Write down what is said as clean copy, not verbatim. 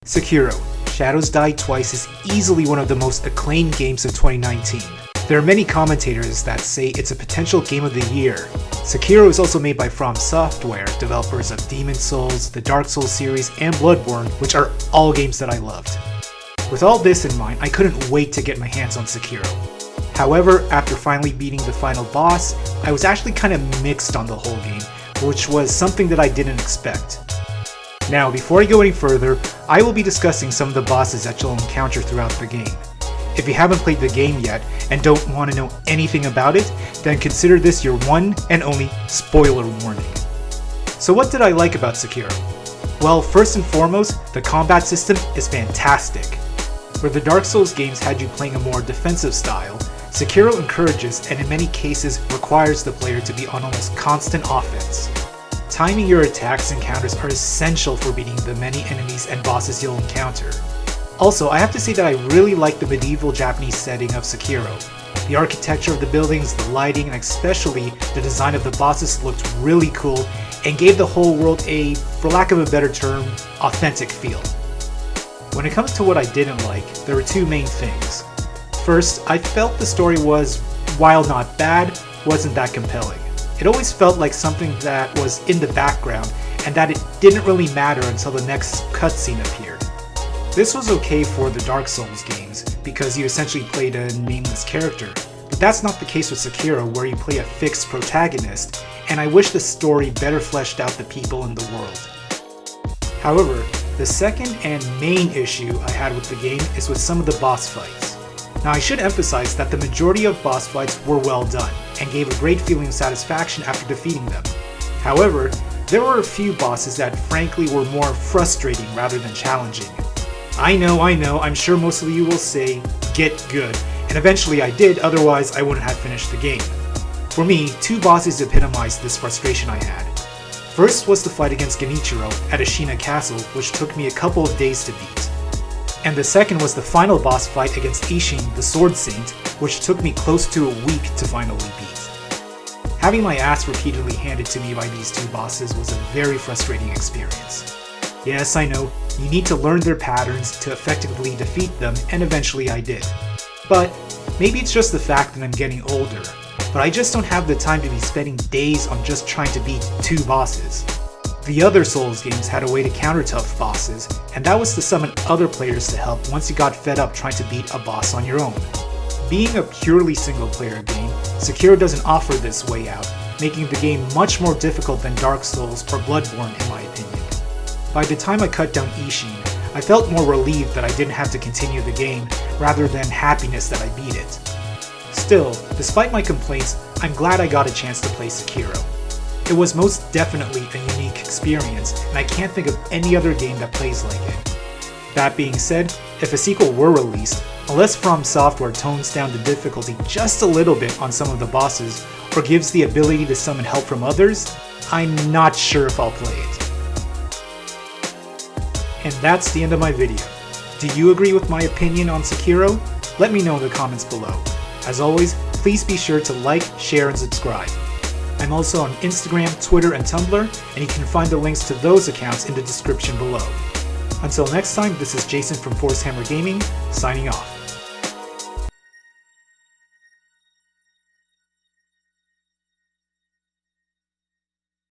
Sekiro, Shadows Die Twice is easily one of the most acclaimed games of 2019. There are many commentators that say it's a potential game of the year. Sekiro is also made by From Software, developers of Demon's Souls, the Dark Souls series, and Bloodborne, which are all games that I loved. With all this in mind, I couldn't wait to get my hands on Sekiro. However, after finally beating the final boss, I was actually kind of mixed on the whole game, which was something that I didn't expect. Now, before I go any further, I will be discussing some of the bosses that you'll encounter throughout the game. If you haven't played the game yet and don't want to know anything about it, then consider this your one and only spoiler warning. So what did I like about Sekiro? Well, first and foremost, the combat system is fantastic. Where the Dark Souls games had you playing a more defensive style, Sekiro encourages and in many cases requires the player to be on almost constant offense. Timing your attacks and counters are essential for beating the many enemies and bosses you'll encounter. Also, I have to say that I really like the medieval Japanese setting of Sekiro. The architecture of the buildings, the lighting, and especially the design of the bosses looked really cool and gave the whole world a, for lack of a better term, authentic feel. When it comes to what I didn't like, there were two main things. First, I felt the story was, while not bad, wasn't that compelling. It always felt like something that was in the background and that it didn't really matter until the next cutscene appeared. This was okay for the Dark Souls games because you essentially played a nameless character, but that's not the case with Sekiro where you play a fixed protagonist, and I wish the story better fleshed out the people in the world. However, the second and main issue I had with the game is with some of the boss fights. Now I should emphasize that the majority of boss fights were well done and gave a great feeling of satisfaction after defeating them. However, there were a few bosses that frankly were more frustrating rather than challenging. I know, I'm sure most of you will say, get good, and eventually I did, otherwise I wouldn't have finished the game. For me, two bosses epitomized this frustration I had. First was the fight against Genichiro at Ashina Castle, which took me a couple of days to beat. And the second was the final boss fight against Ishin, the Sword Saint, which took me close to a week to finally beat. Having my ass repeatedly handed to me by these two bosses was a very frustrating experience. Yes, I know, you need to learn their patterns to effectively defeat them, and eventually I did. But maybe it's just the fact that I'm getting older, but I just don't have the time to be spending days on just trying to beat two bosses. The other Souls games had a way to counter tough bosses, and that was to summon other players to help once you got fed up trying to beat a boss on your own. Being a purely single player game, Sekiro doesn't offer this way out, making the game much more difficult than Dark Souls or Bloodborne in my opinion. By the time I cut down Ishin, I felt more relieved that I didn't have to continue the game, rather than happiness that I beat it. Still, despite my complaints, I'm glad I got a chance to play Sekiro. It was most definitely a unique experience, and I can't think of any other game that plays like it. That being said, if a sequel were released, unless From Software tones down the difficulty just a little bit on some of the bosses, or gives the ability to summon help from others, I'm not sure if I'll play it. And that's the end of my video. Do you agree with my opinion on Sekiro? Let me know in the comments below. As always, please be sure to like, share, and subscribe. I'm also on Instagram, Twitter, and Tumblr, and you can find the links to those accounts in the description below. Until next time, this is Jason from Force Hammer Gaming, signing off.